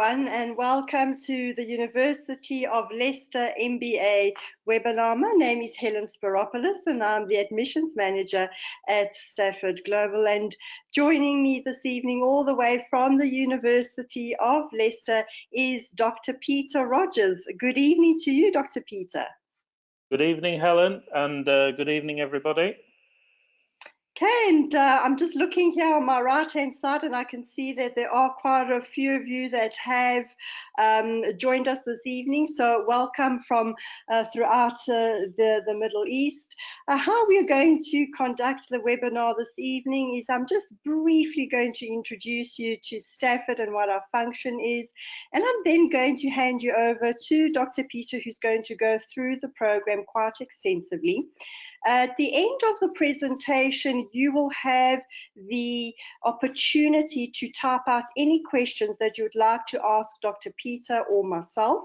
everyone, and welcome to the University of Leicester MBA webinar. My name is Helen Spiropoulos and I'm the Admissions Manager at Stafford Global, and joining me this evening all the way from the University of Leicester is Dr. Peter Rodgers. Good evening to you, Dr. Peter. Good evening, Helen, and good evening, everybody. Okay, and I'm just looking here on my right-hand side, and I can see that there are quite a few of you that have joined us this evening. So welcome from throughout the Middle East. How we are going to conduct the webinar this evening is I'm just briefly going to introduce you to Stafford and what our function is, and I'm then going to hand you over to Dr. Peter, who's going to go through the program quite extensively. At the end of the presentation, you will have the opportunity to type out any questions that you would like to ask Dr. Peter or myself.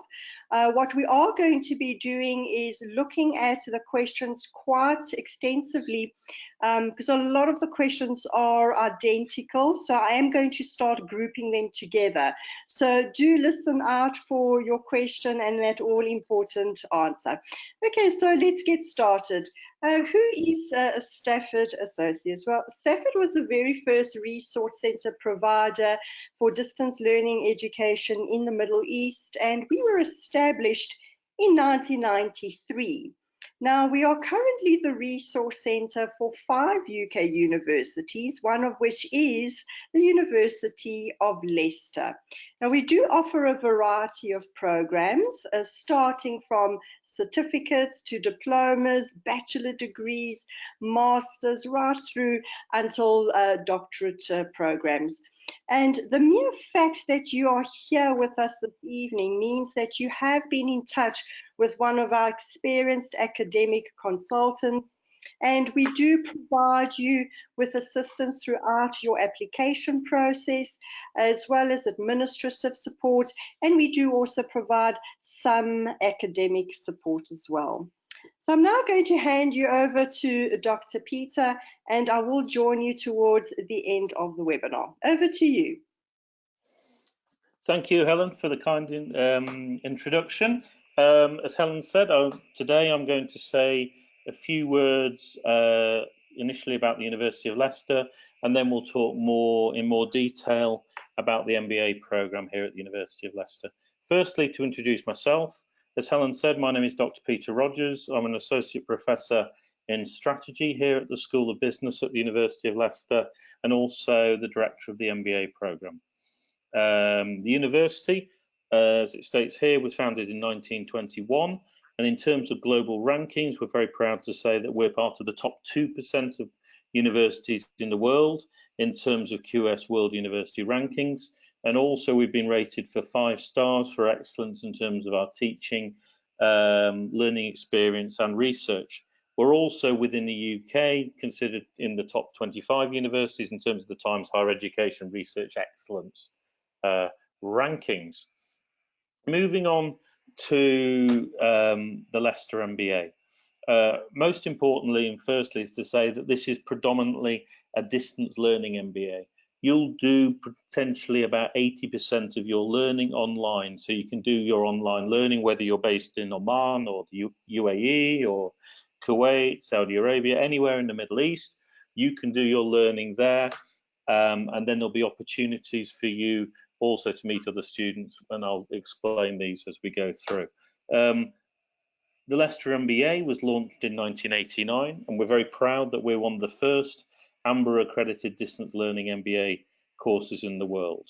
What we are going to be doing is looking at the questions quite extensively because a lot of the questions are identical, so I am going to start grouping them together. So do listen out for your question and that all-important answer. Okay, so let's get started. Who is Stafford Associates? Well, Stafford was the very first resource center provider for distance learning education in the Middle East, and we were established in 1993. Now, we are currently the resource centre for 5 UK universities, one of which is the University of Leicester. Now, we do offer a variety of programs, starting from certificates to diplomas, bachelor degrees, masters, right through until doctorate programs. And the mere fact that you are here with us this evening means that you have been in touch with one of our experienced academic consultants, and we do provide you with assistance throughout your application process, as well as administrative support, and we do also provide some academic support as well. So I'm now going to hand you over to Dr. Peter, and I will join you towards the end of the webinar. Over to you. Thank you, Helen, for the kind introduction. As Helen said, today I'm going to say a few words initially about the University of Leicester, and then we'll talk in more detail about the MBA programme here at the University of Leicester. Firstly, to introduce myself, as Helen said, my name is Dr. Peter Rodgers. I'm an Associate Professor in Strategy here at the School of Business at the University of Leicester, and also the Director of the MBA programme. The university, as it states here, was founded in 1921, and in terms of global rankings, we're very proud to say that we're part of the top 2% of universities in the world in terms of QS World University Rankings, and also we've been rated for 5 stars for excellence in terms of our teaching, learning experience and research. We're also within the UK considered in the top 25 universities in terms of the Times Higher Education Research Excellence rankings. Moving on to the Leicester MBA. Most importantly and firstly is to say that this is predominantly a distance learning MBA. You'll do potentially about 80% of your learning online, so you can do your online learning whether you're based in Oman or the UAE or Kuwait, Saudi Arabia, anywhere in the Middle East. You can do your learning there, and then there'll be opportunities for you also to meet other students, and I'll explain these as we go through. The Leicester MBA was launched in 1989, and we're very proud that we're one of the first AMBA accredited distance learning MBA courses in the world.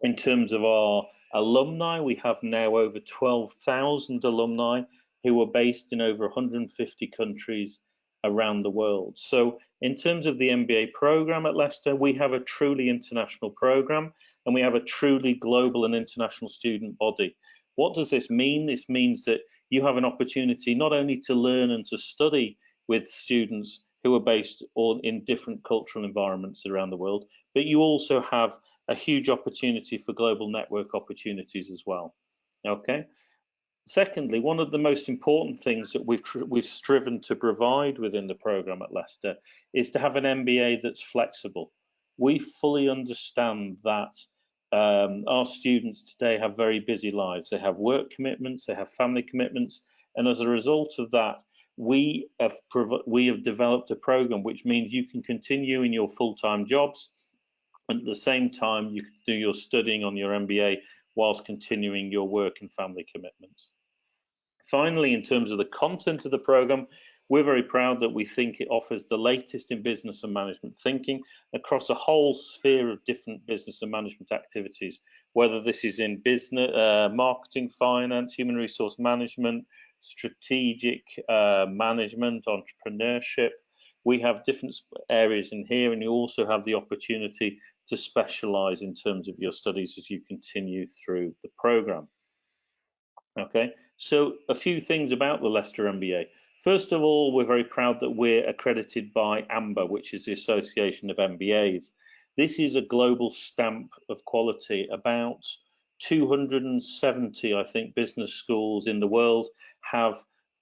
In terms of our alumni, we have now over 12,000 alumni who are based in over 150 countries around the world. So in terms of the MBA program at Leicester, we have a truly international program, and we have a truly global and international student body. What does this mean? This means that you have an opportunity not only to learn and to study with students who are based in different cultural environments around the world, but you also have a huge opportunity for global network opportunities as well. Okay. Secondly, one of the most important things that we've striven to provide within the program at Leicester is to have an MBA that's flexible. We fully understand that our students today have very busy lives. They have work commitments, they have family commitments, and as a result of that, we have developed a program which means you can continue in your full-time jobs, and at the same time you can do your studying on your MBA whilst continuing your work and family commitments. Finally, in terms of the content of the program, we're very proud that we think it offers the latest in business and management thinking across a whole sphere of different business and management activities, whether this is in business, marketing, finance, human resource management, strategic management, entrepreneurship. We have different areas in here, and you also have the opportunity to specialize in terms of your studies as you continue through the program. Okay, so a few things about the Leicester MBA. First of all, we're very proud that we're accredited by AMBA, which is the Association of MBAs. This is a global stamp of quality. About 270, I think, business schools in the world have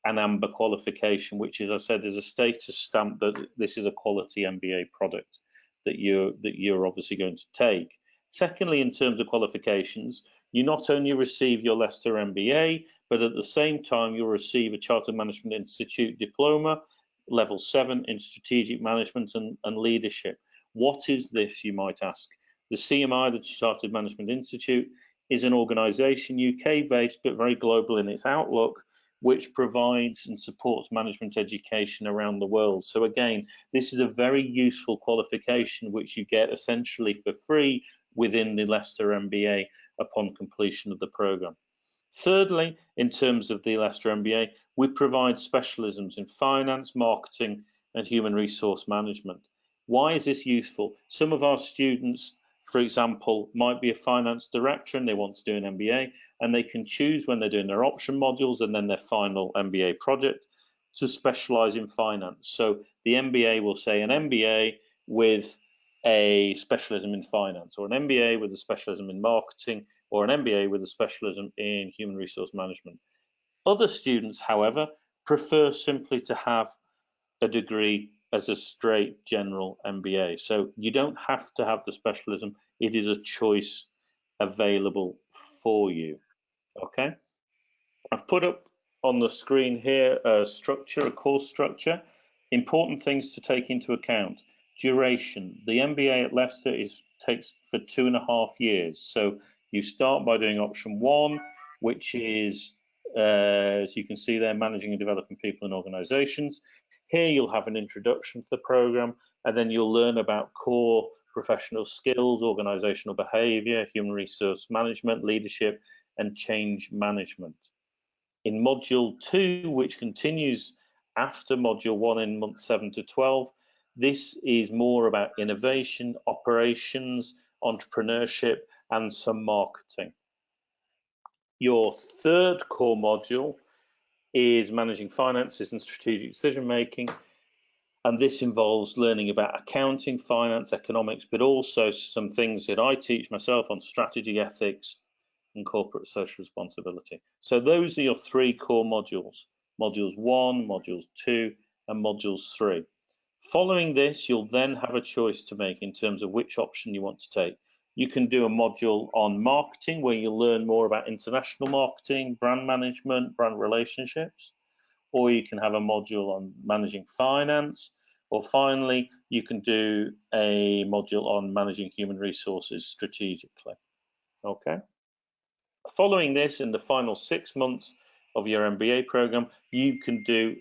an AMBA qualification, which, as I said, is a status stamp that this is a quality MBA product that you're obviously going to take. Secondly, in terms of qualifications, you not only receive your Leicester MBA, but at the same time you'll receive a Chartered Management Institute diploma, level 7 in strategic management and leadership. What is this, you might ask? The CMI, the Chartered Management Institute, is an organisation UK-based but very global in its outlook, which provides and supports management education around the world. So again, this is a very useful qualification which you get essentially for free within the Leicester MBA upon completion of the programme. Thirdly, in terms of the Leicester MBA, we provide specialisms in finance, marketing and human resource management. Why is this useful? Some of our students, for example, might be a finance director and they want to do an MBA, and they can choose when they're doing their option modules and then their final MBA project to specialise in finance. So the MBA will say an MBA with a specialism in finance, or an MBA with a specialism in marketing, or an MBA with a specialism in human resource management. Other students, however, prefer simply to have a degree as a straight general MBA. So you don't have to have the specialism. It is a choice available for you. Okay, I've put up on the screen here a structure, a course structure. Important things to take into account. Duration. The MBA at Leicester takes for 2.5 years. So you start by doing option 1, which is, as you can see there, managing and developing people and organisations. Here you'll have an introduction to the programme, and then you'll learn about core professional skills, organisational behaviour, human resource management, leadership, and change management. In module 2, which continues after module 1 in months 7 to 12, this is more about innovation, operations, entrepreneurship, and some marketing. Your third core module is managing finances and strategic decision making, and this involves learning about accounting, finance, economics, but also some things that I teach myself on strategy, ethics, and corporate social responsibility. So those are your 3 core modules, modules 1, modules 2, and modules 3. Following this, you'll then have a choice to make in terms of which option you want to take. You can do a module on marketing, where you'll learn more about international marketing, brand management, brand relationships, or you can have a module on managing finance, or finally, you can do a module on managing human resources strategically. Okay. Following this, in the final 6 months of your MBA program, you can do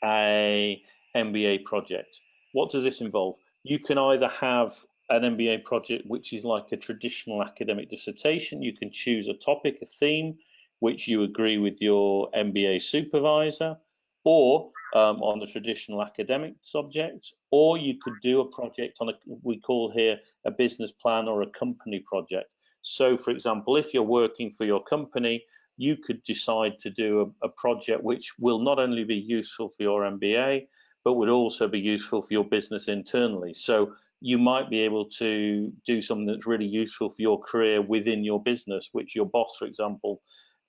a MBA project. What does this involve? You can either have an MBA project which is like a traditional academic dissertation. You can choose a topic, a theme, which you agree with your MBA supervisor, or on the traditional academic subject, or you could do a project on we call here a business plan or a company project. So, for example, if you're working for your company, you could decide to do a project which will not only be useful for your MBA, but would also be useful for your business internally. So you might be able to do something that's really useful for your career within your business, which your boss, for example,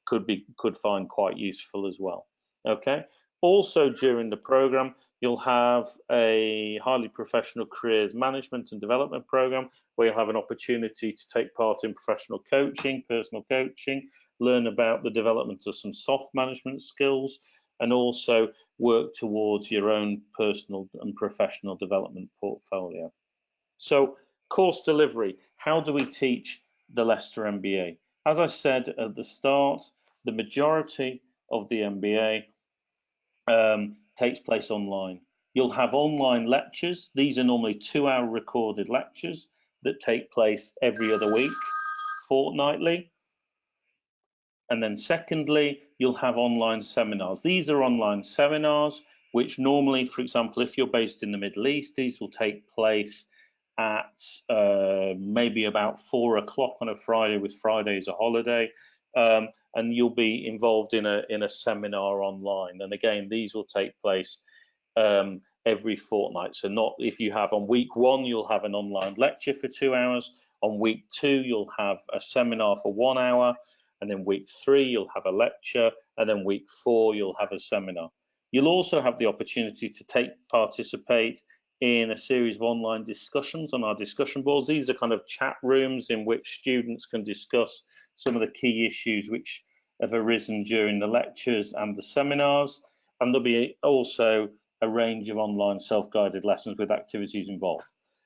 could find quite useful as well. Okay. Also, during the program, You'll have a highly professional careers management and development program where you'll have an opportunity to take part in professional coaching, personal coaching, learn about the development of some soft management skills, and also work towards your own personal and professional development portfolio. So, course delivery, how do we teach the Leicester MBA? As I said at the start, the majority of the MBA takes place online. You'll have online lectures. These are normally 2-hour recorded lectures that take place every other week, fortnightly. And then secondly, you'll have online seminars. These are online seminars, which normally, for example, if you're based in the Middle East, these will take place at maybe about 4 o'clock on a Friday, with Friday as a holiday. And you'll be involved in a seminar online. And again, these will take place every fortnight. So not if you have on week 1, you'll have an online lecture for 2 hours. On week 2, you'll have a seminar for 1 hour. And then week 3, you'll have a lecture. And then week 4, you'll have a seminar. You'll also have the opportunity to participate in a series of online discussions on our discussion boards. These are kind of chat rooms in which students can discuss some of the key issues which have arisen during the lectures and the seminars. And there'll be also a range of online self-guided lessons with activities involved.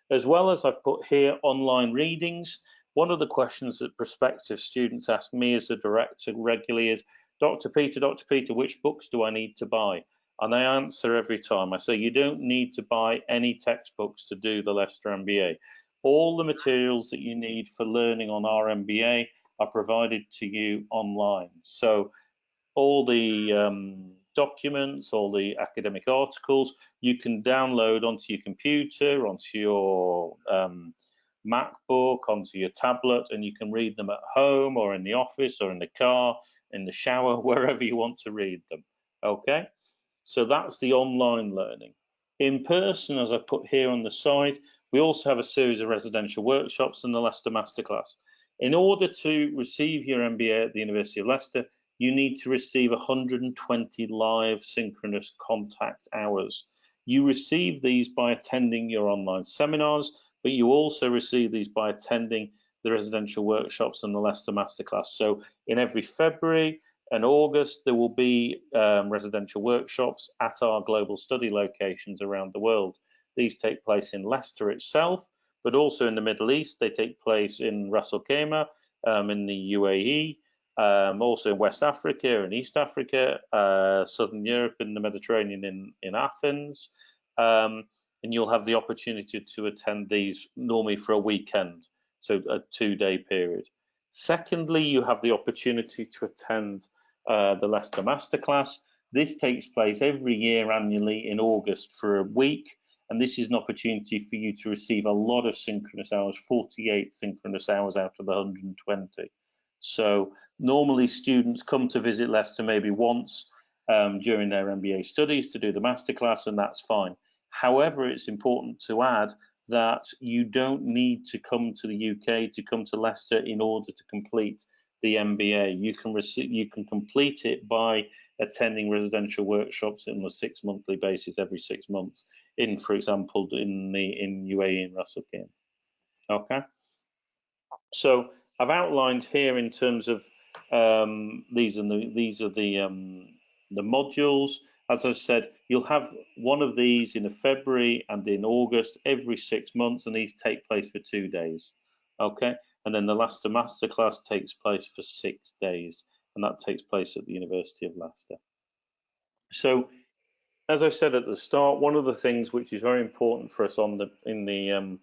As well as I've put here online readings. One of the questions that prospective students ask me as a director regularly is, Dr. Peter, which books do I need to buy? And I answer every time. I say, you don't need to buy any textbooks to do the Leicester MBA. All the materials that you need for learning on our MBA are provided to you online. So all the documents, all the academic articles, you can download onto your computer, onto your MacBook, onto your tablet, and you can read them at home or in the office or in the car, in the shower, wherever you want to read them. Okay? So that's the online learning. In person, as I put here on the side, we also have a series of residential workshops and the Leicester Masterclass. In order to receive your MBA at the University of Leicester, you need to receive 120 live synchronous contact hours. You receive these by attending your online seminars, but you also receive these by attending the residential workshops and the Leicester Masterclass. So in every February and August, there will be residential workshops at our global study locations around the world. These take place in Leicester itself, but also in the Middle East. They take place in Ras Al Khaimah, in the UAE, also in West Africa and East Africa, Southern Europe, in the Mediterranean, in Athens. And you'll have the opportunity to attend these normally for a weekend, so a 2-day period. Secondly, you have the opportunity to attend the Leicester Masterclass. This takes place every year annually in August for a week, and this is an opportunity for you to receive a lot of synchronous hours, 48 synchronous hours out of the 120. So normally students come to visit Leicester maybe once during their MBA studies to do the Masterclass, and that's fine. However, it's important to add that you don't need to come to the UK to come to Leicester in order to complete the MBA. You can complete it by attending residential workshops on a 6-monthly basis every 6 months in, for example, in UAE and Ras Al Khaimah. Okay. So I've outlined here in terms of these are the modules. As I said, you'll have one of these in February and in August every 6 months, and these take place for 2 days. Okay, and then the Leicester Masterclass takes place for 6 days, and that takes place at the University of Leicester. So, as I said at the start, one of the things which is very important for us in the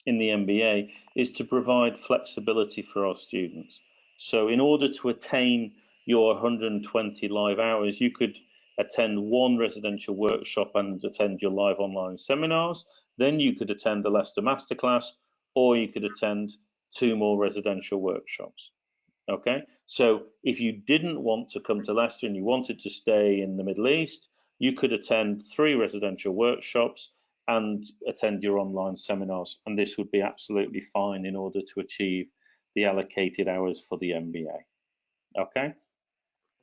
MBA is to provide flexibility for our students. So in order to attain your 120 live hours, you could attend one residential workshop and attend your live online seminars. Then you could attend the Leicester Masterclass, or you could attend 2 more residential workshops. Okay, so if you didn't want to come to Leicester and you wanted to stay in the Middle East, you could attend 3 residential workshops and attend your online seminars, and this would be absolutely fine in order to achieve the allocated hours for the MBA. Okay,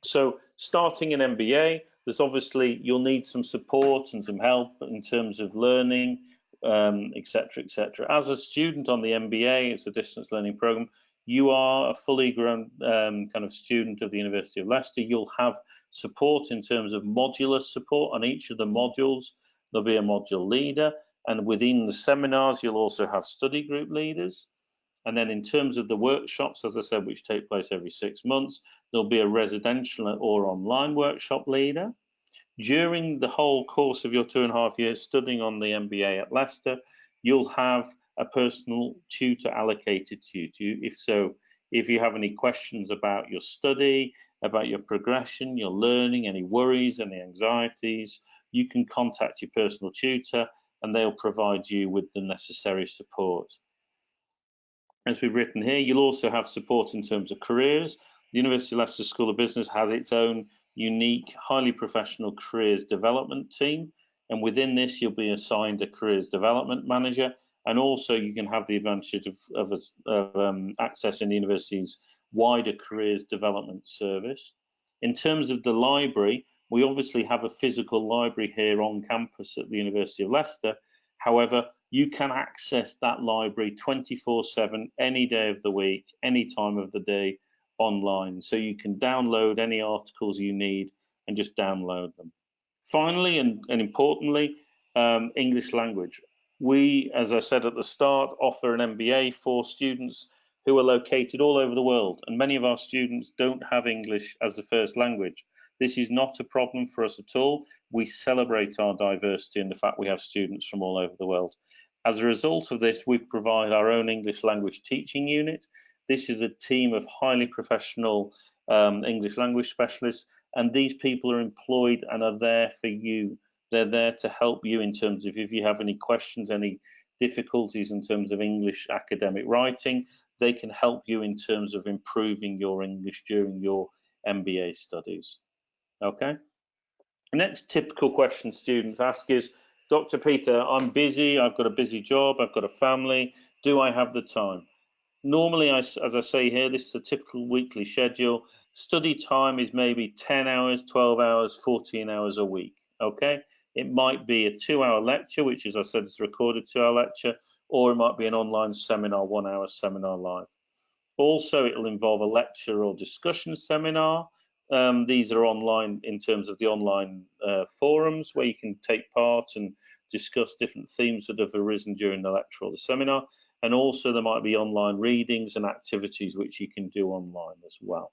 so starting an MBA, There's obviously, you'll need some support and some help in terms of learning, etc., etc. As a student on the MBA, it's a distance learning program, you are a fully grown kind of student of the University of Leicester. You'll have support in terms of modular support on each of the modules. There'll be a module leader, and within the seminars, you'll also have study group leaders. And then in terms of the workshops, as I said, which take place every 6 months, there'll be a residential or online workshop leader. During the whole course of your 2.5 years studying on the MBA at Leicester, you'll have a personal tutor allocated to you. If you have any questions about your study, about your progression, your learning, any worries, any anxieties, you can contact your personal tutor and they'll provide you with the necessary support. As we've written here, you'll also have support in terms of careers. The University of Leicester School of Business has its own unique, highly professional careers development team, and within this you'll be assigned a careers development manager, and also you can have the advantage of accessing the university's wider careers development service. In terms of the library, we obviously have a physical library here on campus at the University of Leicester. However, you can access that library 24/7, any day of the week, any time of the day, online. So you can download any articles you need and just download them. Finally, and importantly, English language. We, as I said at the start, offer an MBA for students who are located all over the world, and many of our students don't have English as the first language. This is not a problem for us at all. We celebrate our diversity and the fact we have students from all over the world. As a result of this, we provide our own English language teaching unit. This is a team of highly professional English language specialists, and these people are employed and are there for you. They're there to help you in terms of if you have any questions, any difficulties in terms of English academic writing, they can help you in terms of improving your English during your MBA studies. Okay. The next typical question students ask is, Dr. Peter, I'm busy, I've got a busy job, I've got a family, do I have the time? Normally, as I say here, this is a typical weekly schedule. Study time is maybe 10 hours, 12 hours, 14 hours a week, okay? It might be a 2-hour lecture, which, as I said, is a recorded 2-hour lecture, or it might be an online seminar, 1-hour seminar live. Also, it will involve a lecture or discussion seminar. These are online in terms of the online forums where you can take part and discuss different themes that have arisen during the lecture or the seminar. And also there might be online readings and activities which you can do online as well.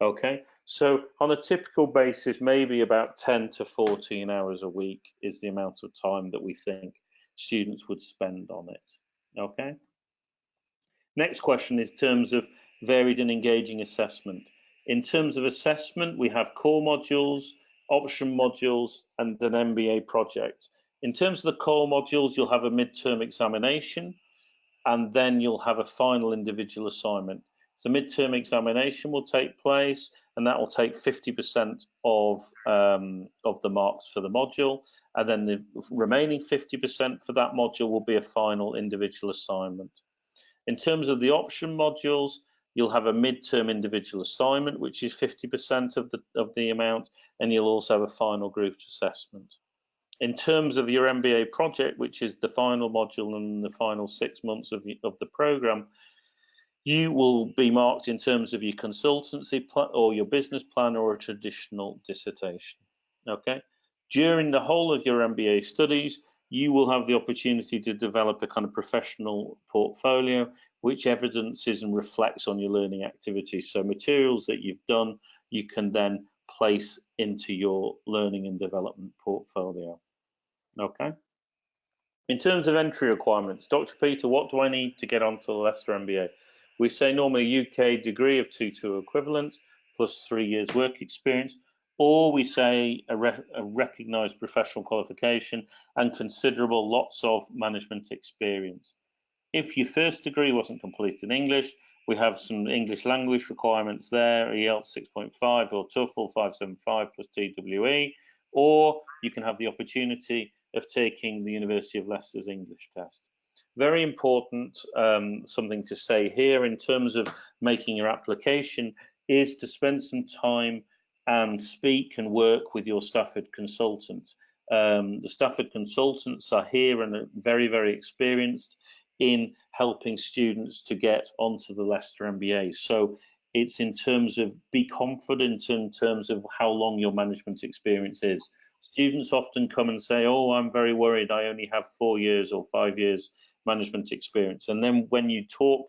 Okay, so on a typical basis, maybe about 10 to 14 hours a week is the amount of time that we think students would spend on it. Okay. Next question is in terms of varied and engaging assessment. In terms of assessment, we have core modules, option modules, and an MBA project. In terms of the core modules, you'll have a midterm examination, and then you'll have a final individual assignment. So midterm examination will take place, and that will take 50% of the marks for the module, and then the remaining 50% for that module will be a final individual assignment. In terms of the option modules, you'll have a midterm individual assignment, which is 50% of the amount, and you'll also have a final group assessment. In terms of your MBA project, which is the final module and the final 6 months of the program, you will be marked in terms of your consultancy or your business plan or a traditional dissertation. Okay. During the whole of your MBA studies, you will have the opportunity to develop a kind of professional portfolio which evidences and reflects on your learning activities. So materials that you've done, you can then place into your learning and development portfolio. Okay. In terms of entry requirements, Dr. Peter, what do I need to get onto the Leicester MBA? We say normally a UK degree of 2-2 equivalent plus 3 years work experience, or we say a recognised professional qualification and considerable lots of management experience. If your first degree wasn't complete in English, we have some English language requirements there, IELTS 6.5 or TOEFL 575 plus TWE, or you can have the opportunity of taking the University of Leicester's English test. Very important, something to say here in terms of making your application is to spend some time and speak and work with your Stafford consultant. The Stafford consultants are here and are very, very experienced in helping students to get onto the Leicester MBA. So it's in terms of be confident in terms of how long your management experience is. Students often come and say, oh, I'm very worried, I only have 4 years or 5 years management experience. And then when you talk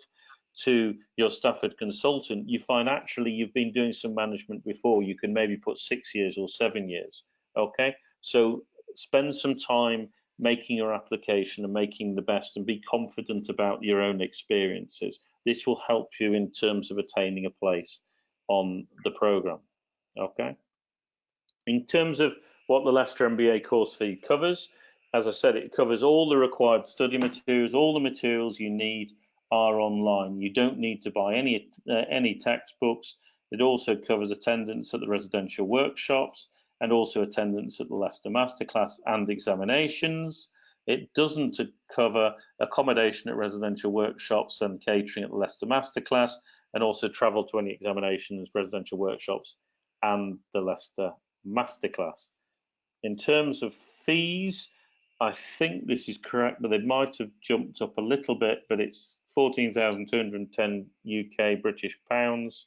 to your Stafford consultant, you find actually you've been doing some management before. You can maybe put 6 years or 7 years. Okay, so spend some time making your application and making the best, and be confident about your own experiences. This will help you in terms of attaining a place on the program. Okay, in terms of what the Leicester MBA course fee covers, as I said, it covers all the required study materials. All the materials you need are online. You don't need to buy any textbooks. It also covers attendance at the residential workshops and also attendance at the Leicester Masterclass and examinations. It doesn't cover accommodation at residential workshops and catering at the Leicester Masterclass, and also travel to any examinations, residential workshops and the Leicester Masterclass. In terms of fees, I think this is correct, but they might have jumped up a little bit, but it's 14,210 UK British pounds.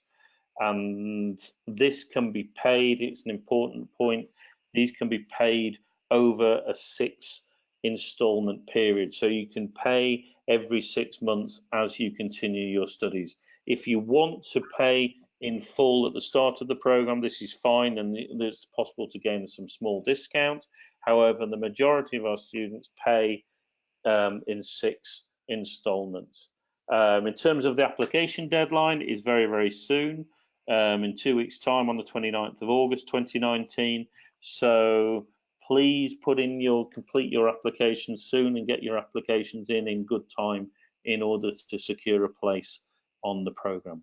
And this can be paid, it's an important point, these can be paid over a 6 installment period. So you can pay every 6 months as you continue your studies. If you want to pay in full at the start of the program, this is fine, and it's possible to gain some small discount. However, the majority of our students pay in 6 installments. In terms of the application deadline, it is very, very soon, in 2 weeks' time, on the 29th of August 2019. So please complete your applications soon and get your applications in good time in order to secure a place on the program.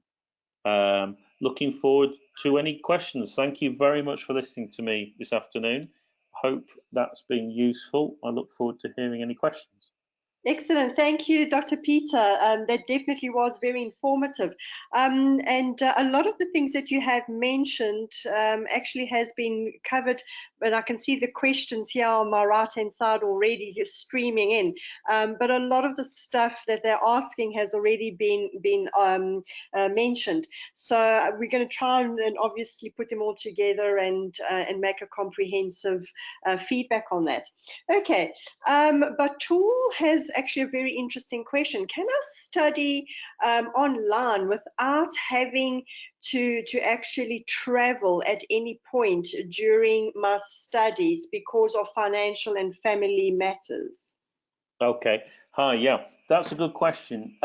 Looking forward to any questions. Thank you very much for listening to me this afternoon. Hope that's been useful. I look forward to hearing any questions. Excellent. Thank you, Dr. Peter. That definitely was very informative. And a lot of the things that you have mentioned actually has been covered, but I can see the questions here on my right-hand side already streaming in. But a lot of the stuff that they're asking has already been mentioned. So we're going to try and obviously put them all together and make a comprehensive feedback on that. Okay, Batul has actually a very interesting question. Can I study online without having to actually travel at any point during my studies because of financial and family matters? Okay. Hi. Yeah, that's a good question.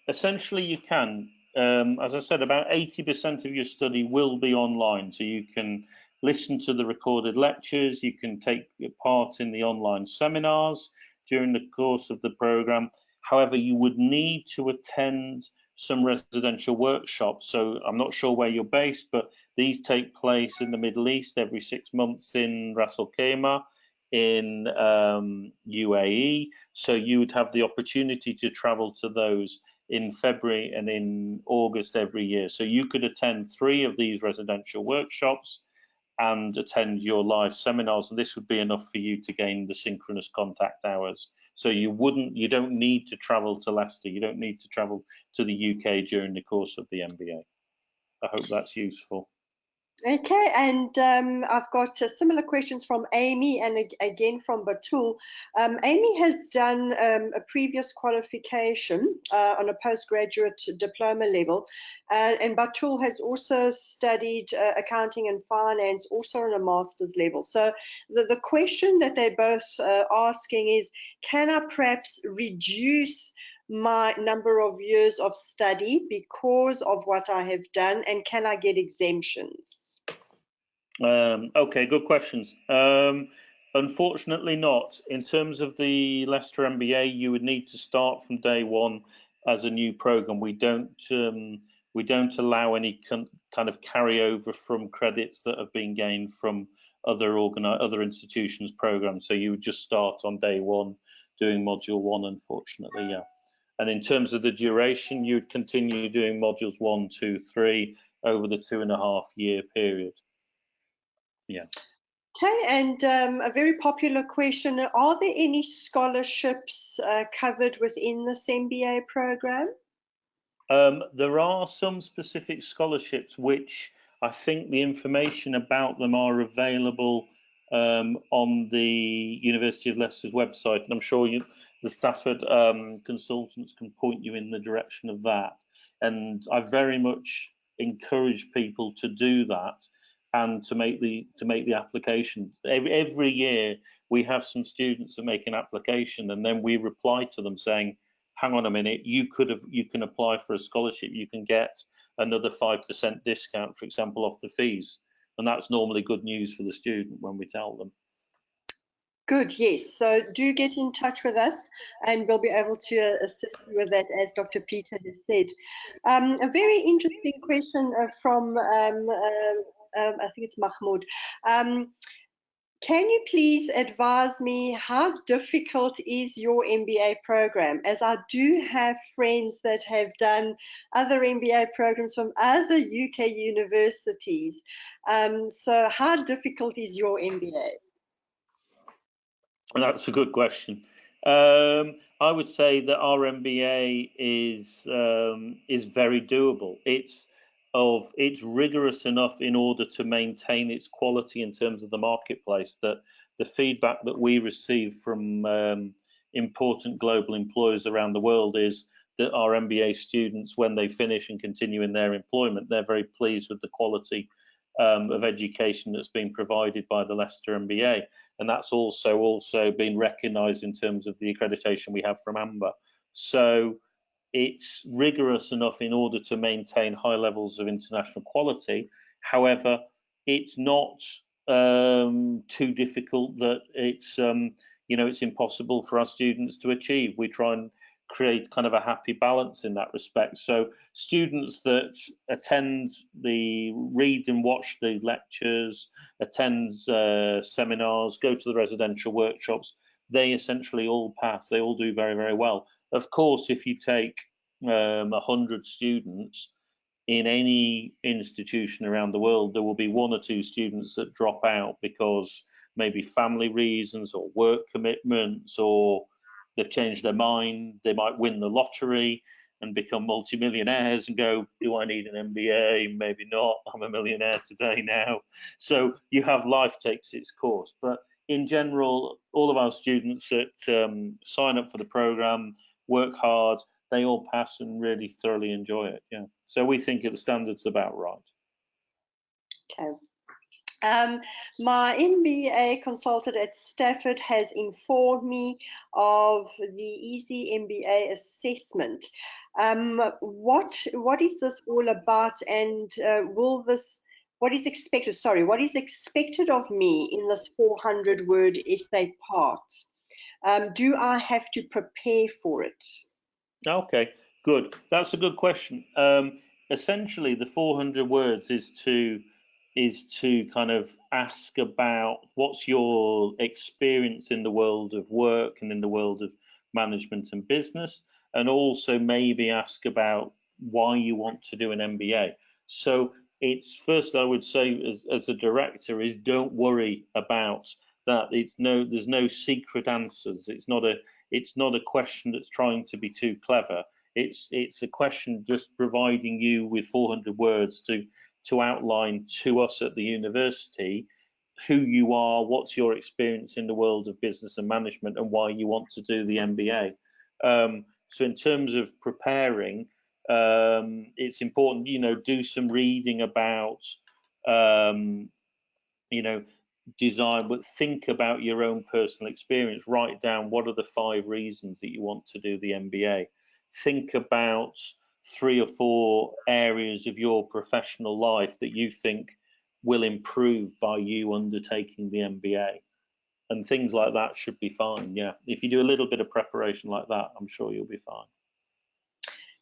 Essentially, you can. As I said, about 80% of your study will be online, so you can listen to the recorded lectures, you can take part in the online seminars during the course of the program. However, you would need to attend some residential workshops. So I'm not sure where you're based, but these take place in the Middle East every 6 months in Ras Al Khaimah in UAE. So you would have the opportunity to travel to those in February and in August every year. So you could attend 3 of these residential workshops and attend your live seminars, and this would be enough for you to gain the synchronous contact hours. So you don't need to travel to Leicester, you don't need to travel to the UK during the course of the MBA. I hope that's useful. Okay, and I've got similar questions from Amy and again from Batul. Amy has done a previous qualification on a postgraduate diploma level, and Batul has also studied accounting and finance, also on a master's level. So the question that they're both asking is, can I perhaps reduce my number of years of study because of what I have done, and can I get exemptions? Okay, good questions. Unfortunately not. In terms of the Leicester MBA, you would need to start from day one as a new program. We don't allow any kind of carryover from credits that have been gained from other institutions' programs. So you would just start on day one doing module 1, unfortunately, yeah. And in terms of the duration, you would continue doing modules 1, 2, 3 over the 2.5-year period. Yeah. Okay, and a very popular question, are there any scholarships covered within this MBA program? There are some specific scholarships which I think the information about them are available on the University of Leicester's website, and I'm sure the Stafford consultants can point you in the direction of that. And I very much encourage people to do that and to make the application. Every year we have some students that make an application, and then we reply to them saying, hang on a minute, you can apply for a scholarship, you can get another 5% discount, for example, off the fees. And that's normally good news for the student when we tell them. Good, yes. So do get in touch with us and we'll be able to assist you with that, as Dr. Peter has said. A very interesting question from, I think it's Mahmoud. Can you please advise me how difficult is your MBA program? As I do have friends that have done other MBA programs from other UK universities. So how difficult is your MBA? That's a good question. I would say that our MBA is very doable. It's rigorous enough in order to maintain its quality in terms of the marketplace. That the feedback that we receive from important global employers around the world is that our MBA students, when they finish and continue in their employment, they're very pleased with the quality of education that's being provided by the Leicester MBA. And that's also been recognised in terms of the accreditation we have from AMBA. So it's rigorous enough in order to maintain high levels of international quality. However, it's not too difficult that it's it's impossible for our students to achieve. We try and create kind of a happy balance in that respect. So students that read and watch the lectures, attend seminars, go to the residential workshops, they essentially all pass. They all do very, very well. Of course, if you take 100 students in any institution around the world, there will be one or two students that drop out because maybe family reasons or work commitments, or they've changed their mind. They might win the lottery and become multimillionaires and go, do I need an MBA? Maybe not. I'm a millionaire today now. So you have life takes its course. But in general, all of our students that sign up for the program, work hard, they all pass and really thoroughly enjoy it. Yeah. So we think the standard's about right. Okay. My MBA consultant at Stafford has informed me of the Easy MBA Assessment. What is this all about, and what is expected? Sorry, what is expected of me in this 400-word essay part? Do I have to prepare for it? Okay, good. That's a good question. Essentially, the 400 words is to kind of ask about what's your experience in the world of work and in the world of management and business, and also maybe ask about why you want to do an MBA. So it's first, I would say, as a director, is don't worry about that. There's no secret answers. It's not a question that's trying to be too clever. It's a question just providing you with 400 words to outline to us at the university who you are, what's your experience in the world of business and management, and why you want to do the MBA. So in terms of preparing, it's important, do some reading about, design, but think about your own personal experience. Write down what are the 5 reasons that you want to do the MBA. Think about 3 or 4 areas of your professional life that you think will improve by you undertaking the MBA. And things like that should be fine. Yeah, if you do a little bit of preparation like that, I'm sure you'll be fine.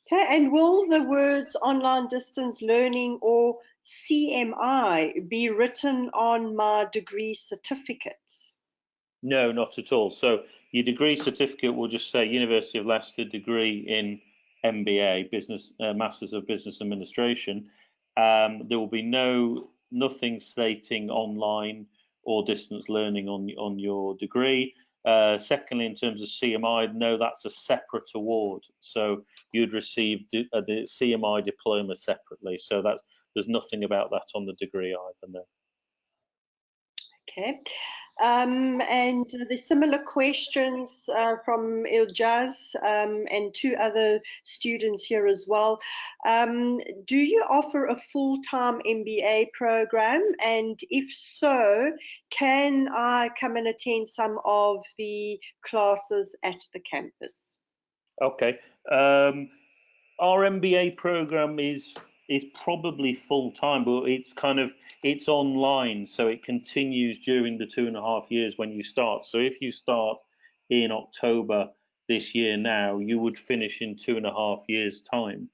Okay, and will the words online distance learning or CMI be written on my degree certificate? No, not at all. So your degree certificate will just say University of Leicester degree in MBA, Masters of Business Administration. There will be no nothing stating online or distance learning on your degree. Secondly, in terms of CMI, no, that's a separate award. So you'd receive the CMI diploma separately. So there's nothing about that on the degree either, no. Okay. And the similar questions from Iljaz and two other students here as well. Do you offer a full-time MBA program? And if so, can I come and attend some of the classes at the campus? Okay. Our MBA program is probably full time, but it's online, so it continues during the 2.5 years when you start. So if you start in October this year now, you would finish in 2.5 years' time.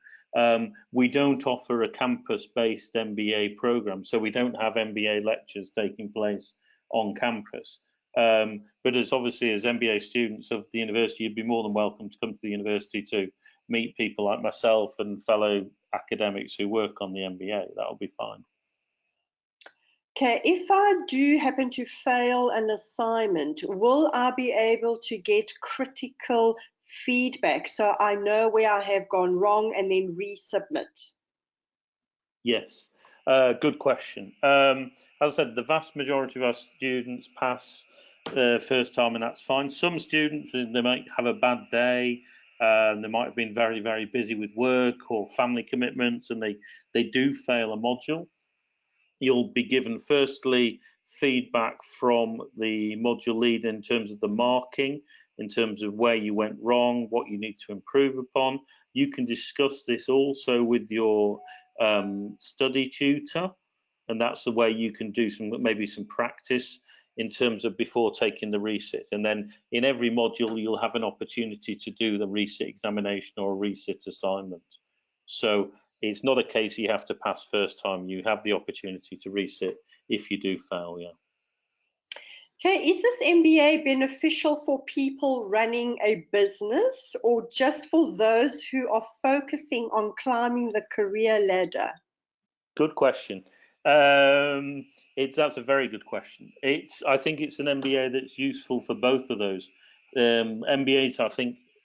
We don't offer a campus-based MBA program, so we don't have MBA lectures taking place on campus. But as MBA students of the university, you'd be more than welcome to come to the university to meet people like myself and fellow academics who work on the MBA. That'll be fine. Okay, if I do happen to fail an assignment, will I be able to get critical feedback so I know where I have gone wrong and then resubmit? Yes, good question. As I said, the vast majority of our students pass first time, and that's fine. Some students, they might have a bad day. They might have been very, very busy with work or family commitments, and they do fail a module. You'll be given, firstly, feedback from the module lead in terms of the marking, in terms of where you went wrong, what you need to improve upon. You can discuss this also with your study tutor, and that's the way you can do maybe some practice in terms of before taking the resit. And then in every module, you'll have an opportunity to do the resit examination or a resit assignment. So it's not a case you have to pass first time. You have the opportunity to resit if you do fail, yeah. Okay, is this MBA beneficial for people running a business or just for those who are focusing on climbing the career ladder? Good question. That's a very good question. I think it's an MBA that's useful for both of those. MBAs,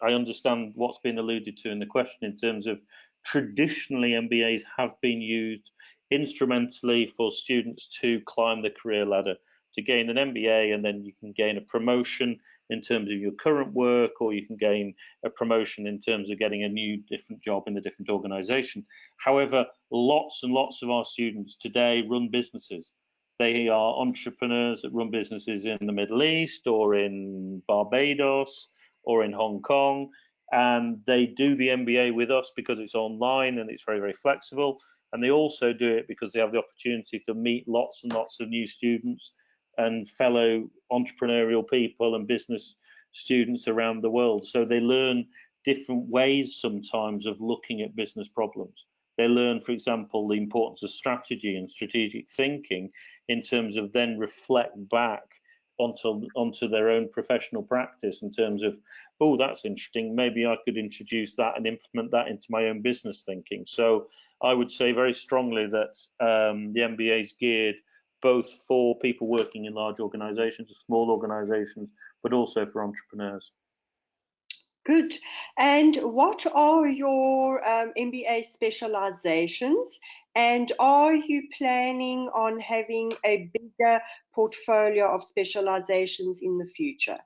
I understand what's been alluded to in the question in terms of traditionally MBAs have been used instrumentally for students to climb the career ladder, to gain an MBA, and then you can gain a promotion in terms of your current work, or you can gain a promotion in terms of getting a new different job in a different organization. However, lots and lots of our students today run businesses. They are entrepreneurs that run businesses in the Middle East or in Barbados or in Hong Kong, and they do the MBA with us because it's online and it's very, very flexible. And they also do it because they have the opportunity to meet lots and lots of new students and fellow entrepreneurial people and business students around the world. So they learn different ways sometimes of looking at business problems. They learn, for example, the importance of strategy and strategic thinking in terms of then reflect back onto their own professional practice in terms of, oh, that's interesting, maybe I could introduce that and implement that into my own business thinking. So I would say very strongly that the MBA is geared both for people working in large organizations, small organizations, but also for entrepreneurs. Good. And what are your MBA specializations? And are you planning on having a bigger portfolio of specializations in the future?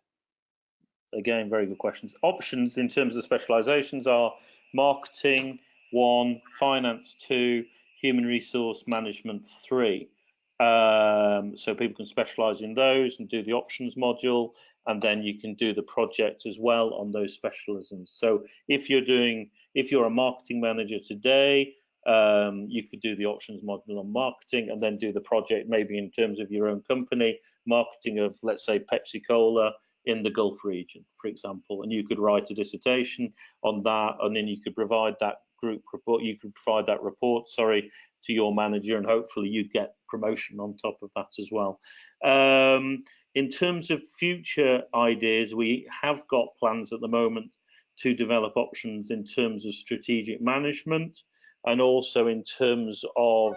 Again, very good questions. Options in terms of specializations are marketing 1, finance 2, human resource management 3. So people can specialize in those and do the options module, and then you can do the project as well on those specialisms. So if you're a marketing manager today, you could do the options module on marketing and then do the project maybe in terms of your own company, marketing of, let's say, Pepsi Cola in the Gulf region, for example, and you could write a dissertation on that, and then you could provide that report, to your manager, and hopefully you get promotion on top of that as well. In terms of future ideas, we have got plans at the moment to develop options in terms of strategic management, and also in terms of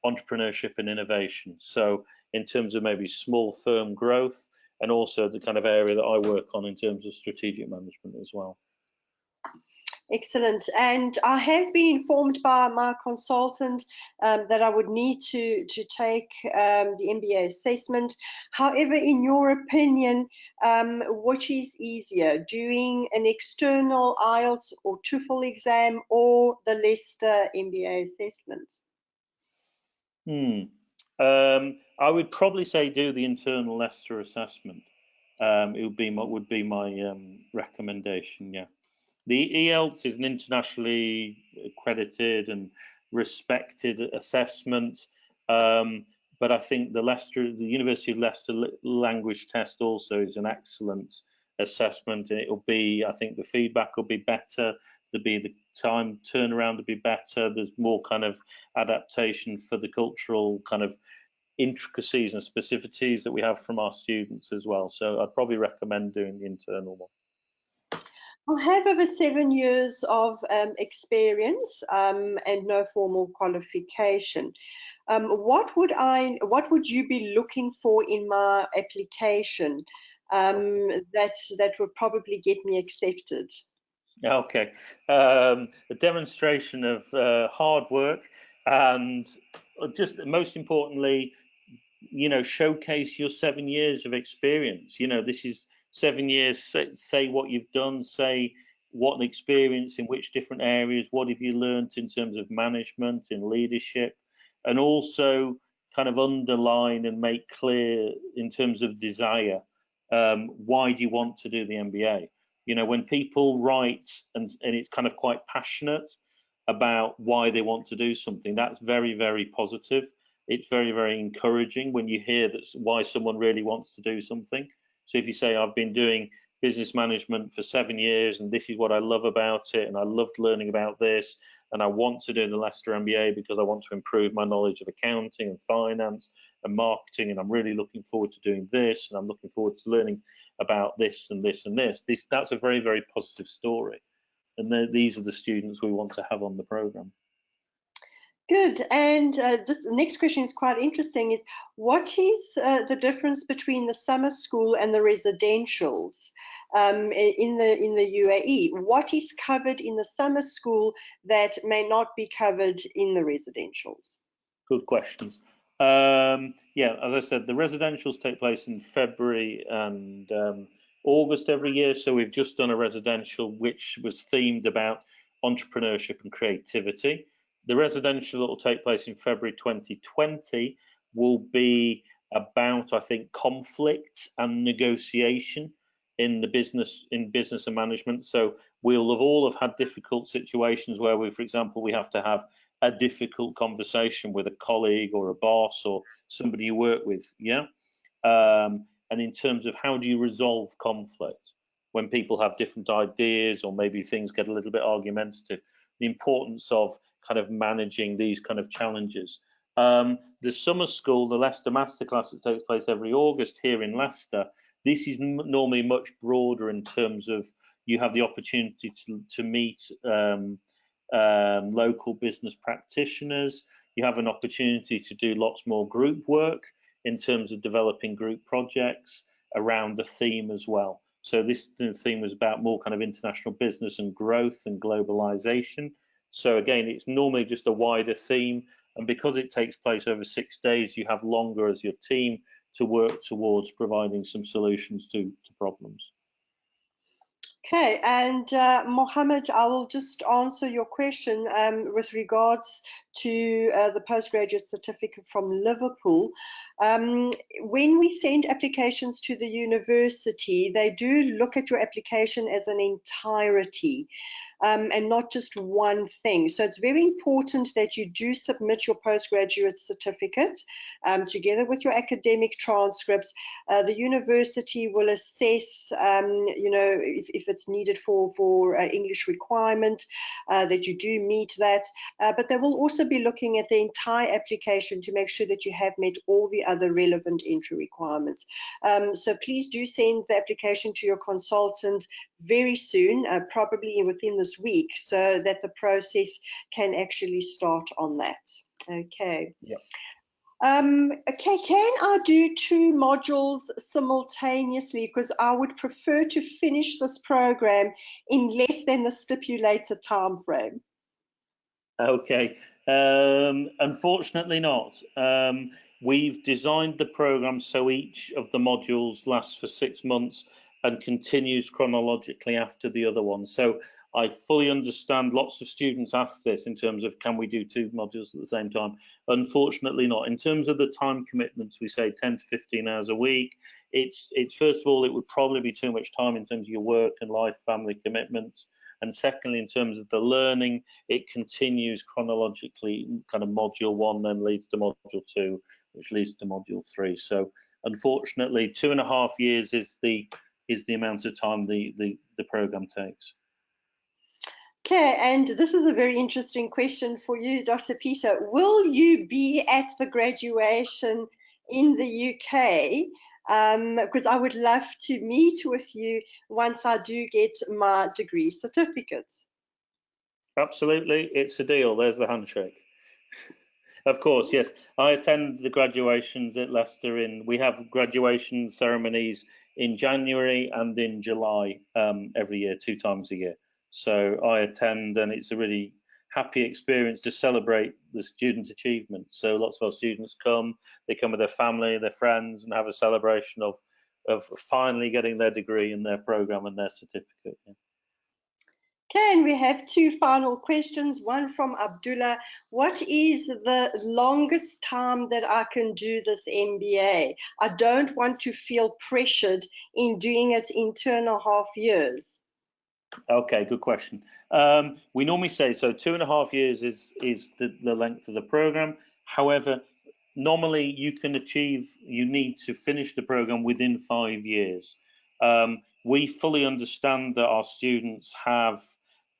entrepreneurship and innovation. So in terms of maybe small firm growth, and also the kind of area that I work on in terms of strategic management as well. Excellent. And I have been informed by my consultant that I would need to take the MBA assessment. However, in your opinion, which is easier, doing an external IELTS or TOEFL exam or the Leicester MBA assessment? I would probably say do the internal Leicester assessment. It would be my recommendation. Yeah. The ELTS is an internationally accredited and respected assessment, but I think the University of Leicester language test also is an excellent assessment. It'll be, I think the feedback will be better, the time turnaround will be better, there's more kind of adaptation for the cultural kind of intricacies and specificities that we have from our students as well. So I'd probably recommend doing the internal one. I have over 7 years of experience and no formal qualification. What would you be looking for in my application that would probably get me accepted? Okay, a demonstration of hard work, and just most importantly, showcase your 7 years of experience. This is 7 years. Say what you've done, say what an experience in which different areas, what have you learned in terms of management, in leadership, and also kind of underline and make clear in terms of desire, why do you want to do the MBA? When people write and it's kind of quite passionate about why they want to do something, that's very, very positive. It's very, very encouraging when you hear that's why someone really wants to do something. So if you say, I've been doing business management for 7 years and this is what I love about it, and I loved learning about this, and I want to do the Leicester MBA because I want to improve my knowledge of accounting and finance and marketing, and I'm really looking forward to doing this, and I'm looking forward to learning about this and this and this. That's a very, very positive story. And these are the students we want to have on the programme. Good. And the next question is quite interesting, is what is the difference between the summer school and the residentials in the UAE? What is covered in the summer school that may not be covered in the residentials? Good questions. Yeah, as I said, the residentials take place in February and August every year. So we've just done a residential which was themed about entrepreneurship and creativity. The residential that will take place in February 2020 will be about, I think, conflict and negotiation in business and management. So we'll have all had difficult situations where for example, we have to have a difficult conversation with a colleague or a boss or somebody you work with, yeah? And in terms of how do you resolve conflict when people have different ideas or maybe things get a little bit argumentative, the importance of kind of managing these kind of challenges. The summer school, the Leicester Masterclass that takes place every August here in Leicester, this is normally much broader in terms of you have the opportunity to meet local business practitioners. You have an opportunity to do lots more group work in terms of developing group projects around the theme as well. So this theme is about more kind of international business and growth and globalization. So again, it's normally just a wider theme, and because it takes place over 6 days, you have longer as your team to work towards providing some solutions to problems. Okay, and Mohammed, I will just answer your question with regards to the postgraduate certificate from Liverpool. When we send applications to the university, they do look at your application as an entirety. And not just one thing. So it's very important that you do submit your postgraduate certificate together with your academic transcripts. The university will assess, if it's needed for English requirement, that you do meet that. But they will also be looking at the entire application to make sure that you have met all the other relevant entry requirements. So please do send the application to your consultant very soon, probably within this week, so that the process can actually start on that. Okay. Yep. Okay, can I do 2 modules simultaneously? Because I would prefer to finish this program in less than the stipulated time frame. Okay. Unfortunately not. We've designed the program so each of the modules lasts for 6 months and continues chronologically after the other one. So I fully understand lots of students ask this in terms of, can we do 2 modules at the same time? Unfortunately not. In terms of the time commitments, we say 10 to 15 hours a week. It's first of all, it would probably be too much time in terms of your work and life, family commitments. And secondly, in terms of the learning, it continues chronologically, kind of module 1 then leads to module 2, which leads to module 3. So unfortunately, 2.5 years is the amount of time the program takes. Okay, and this is a very interesting question for you, Dr. Peter. Will you be at the graduation in the UK? Because I would love to meet with you once I do get my degree certificate. Absolutely, it's a deal. There's the handshake. Of course, yes. I attend the graduations at Leicester. We have graduation ceremonies in January and in July every year, 2 times a year. So I attend, and it's a really happy experience to celebrate the student achievement. So lots of our students come, they come with their family, their friends, and have a celebration of finally getting their degree and their program and their certificate. Yeah. Okay, and we have 2 final questions. One from Abdullah. What is the longest time that I can do this MBA? I don't want to feel pressured in doing it in 2.5 years. Okay, good question. We normally say, so 2.5 years is the length of the program. However, normally you need to finish the program within 5 years. We fully understand that our students have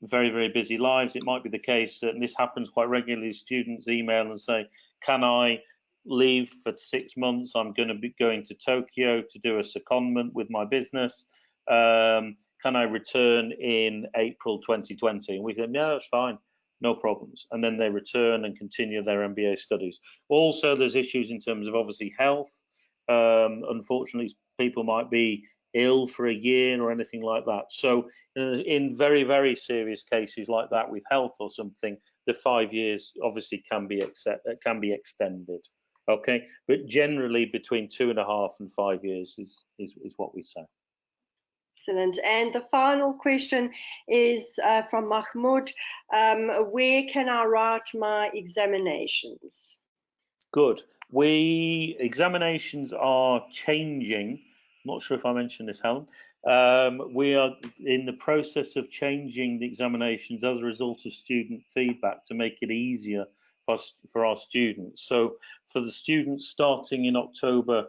very, very busy lives. It might be the case that, and this happens quite regularly, students email and say, can I leave for 6 months? I'm going to be going to Tokyo to do a secondment with my business. Can I return in April 2020? And we said, no, that's fine, no problems. And then they return and continue their MBA studies. Also, there's issues in terms of obviously health. Unfortunately, people might be ill for a year or anything like that. So in very, very serious cases like that with health or something, the 5 years obviously can be extended. Okay, but generally between 2.5 and 5 years is what we say. Excellent. And the final question is from Mahmoud. Where can I write my examinations? Good. Examinations are changing. I'm not sure if I mentioned this, Helen. We are in the process of changing the examinations as a result of student feedback to make it easier for our students. So for the students starting in October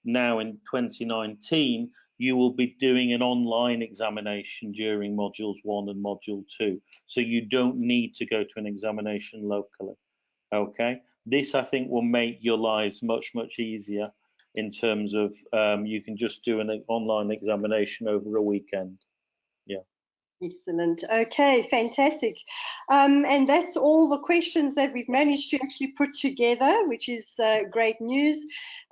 now in 2019, you will be doing an online examination during modules 1 and module 2. So you don't need to go to an examination locally. Okay, this I think will make your lives much, much easier in terms of you can just do an online examination over a weekend. Yeah. Excellent. Okay, fantastic. And that's all the questions that we've managed to actually put together, which is great news.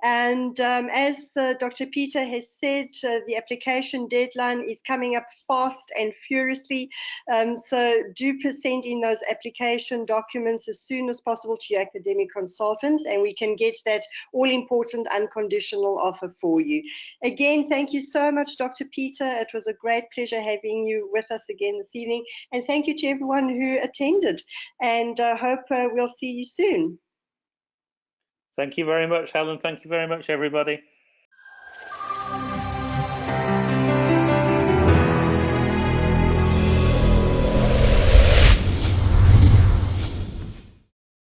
And as Dr. Peter has said, the application deadline is coming up fast and furiously. So do send in those application documents as soon as possible to your academic consultant, and we can get that all-important unconditional offer for you. Again, thank you so much, Dr. Peter. It was a great pleasure having you with us again this evening, and thank you to everyone who attended, and I hope we'll see you soon. Thank you very much, Helen. Thank you very much, everybody.